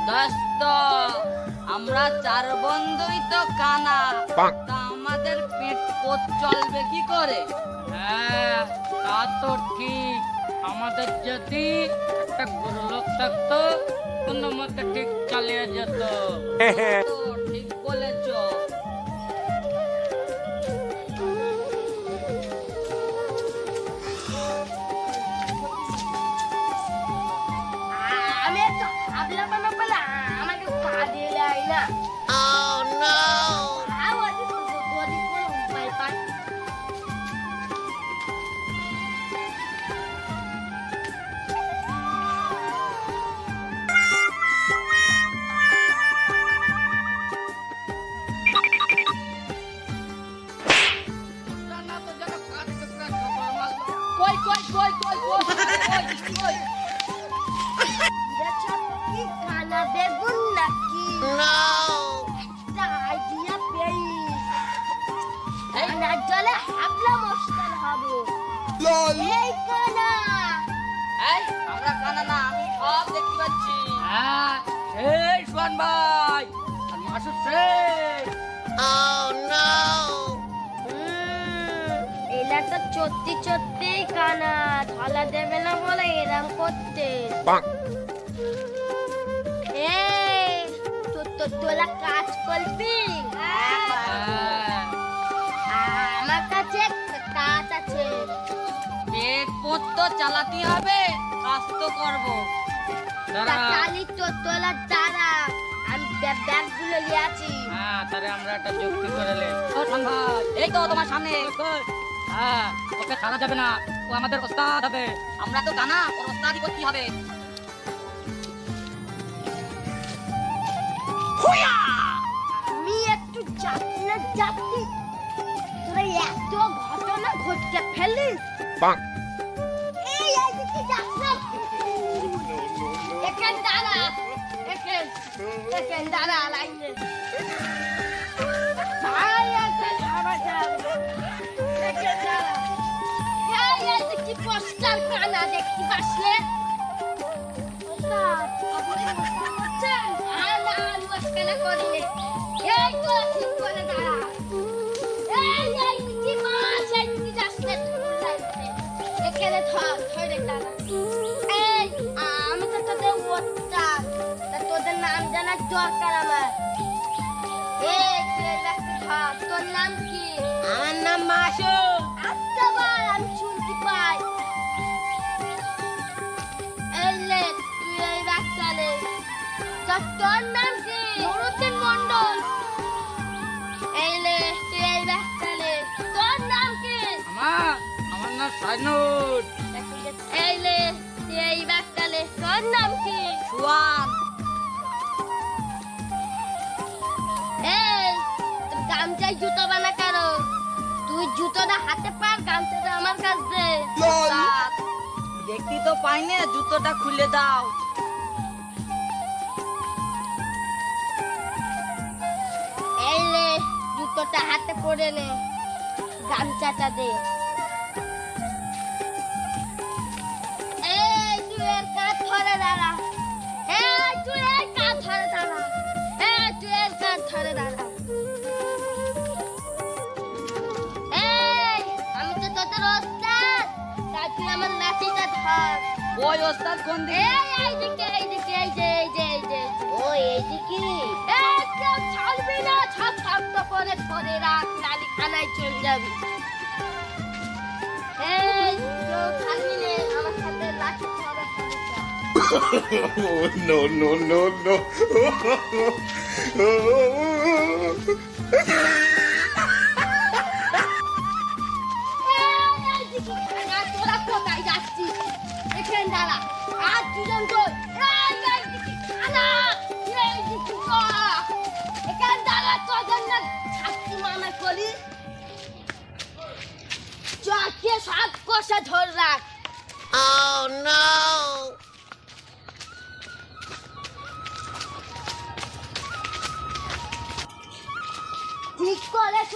দোস্ত, আমরা চার বন্ধুই তো কানা, তা আমাদের পেট পোষ চলবে কি করে? হ্যাঁ, তা তো ঠিক। আমাদের যদি একটা গুরুলোক থাকতো, কোনো মতে ঠিক চালিয়ে যেত। তো ঠিক বলেছ। আমি তো হাবলা বানা বলে আমাকে পা দিয়ে লাই না। আওয়াজ তো দড়ি কোন উপায় পাই। না তো যেন কাঠ টুকরা খবর মারলো। কই কই কই কই কই কই? দেখছ কি কানা বেগুন নাকি? একটা আইডিয়া পেয়েছি। এই কানার জলে হাবলা মশলা হবো। এই কানা, এই, আমরা কানা না, আমি সব দেখতে পাচ্ছি। হ্যাঁ, এই সোহান ভাই, আর মাসুদ শেখ। এলা তো সত্যি সত্যি কানা, ধলা দেবে না বলে এরম করতে। এই তোলা কাজ করবি? হ্যাঁ, আমার কাছে একটা কাজ আছে। পেট পোষ তো চালাতে হবে, কাজ তো করবো। দাঁড়া। চালি তোলা দ্বারা আমি ব্যাগ গুলো নিয়ে আছি। হ্যাঁ, তাহলে আমরা একটা যুক্তি করে লে। ও সোহান ভাই, এই তো তোমার সামনে। হ্যাঁ, ওকে ছাড়া যাবে না, ও আমাদের ওস্তাদ হবে। আমরা তো কানা, ওর ওস্তাদি করতে হবে। আমি একটু যাচ্ছি না যাচ্ছি, তোরা এত ঘটনা ঘটতে ফেলিস। এই এইদিকে যাস না। এখান দাঁড়া, এখান দাঁড়া লাইনে। ভাই আছে আমার যাবে। এখান দাঁড়া। এই এইদিকে পোস্টার কানা দেখতে পাসলে? ওস্তাদ, আপনি মশলা করছেন? না, মশলা করিনি। এই তো ঠিক করে দাঁড়া। এই কি মাছ, এইদিকে যাস না, এখানে ধরে দাঁড়া। এই, আমি তো তোদের ওস্তাদ, তা তোদের নাম জানার দরকার আমার। এই, তুই এই ব্যাগটা ধর, তোর নাম কি? আমার নাম মাসুদ। আচ্ছা বল, আমি শুনতে পাই। এই লে, তুই এই ব্যাগটা নে। তোর নাম কি? নুরুদ্দিন মন্ডল। এই লে, তুই এই ব্যাগটা নে। তোর নাম কি? আমার নাম সাইনুর। এই লে, তুই এই ব্যাগটা নে। তোর নাম কি? সোহান। এই, তোর গামছায় জুতো বানা কারো। তুই জুতোটা হাতে পার, গামছাটা আমার কাছে দে। ওস্তাদ, দেখতে তো পাই না, জুতোটা খুলে দাও। এই লে, জুতোটা হাতে পরে নে, গামছাটা দে। এই, তুই এর কাঁধ ধরে দাঁড়া। এই, তুই এর কাঁধ ধরে দাঁড়া। এই, তুই এর কাঁধ ধরে দাঁড়া। এই, আমি তো তোদের ওস্তাদ, তাই তুই আমার লাঠিটা ধর। ওই ওস্তাদ কোন দিকে? এইদিকে, এইদিকে, এই যে, এই যে, এই যে। ও এইদিকে। এই, কেউ ছাড়বি না, শক্ত করে ধরে রাখ, নালি খানায় চলে যাবি। এই, কেউ ছাড়বি না, আমার সাথে লাঠি ধরে ধরে চল। Oh, no, no, no, no. এই, এইদিকে খানা, তোরা কোথায় যাচ্ছিস? এখানে দাঁড়া। আর দুজন কই? এই, এইদিকে খানা, এইদিকে কর। এখানে দাঁড়া, তোদের না ছাত্রী মানা করি। চকে সব কষা ধর রাখ। ঠিক করেছ।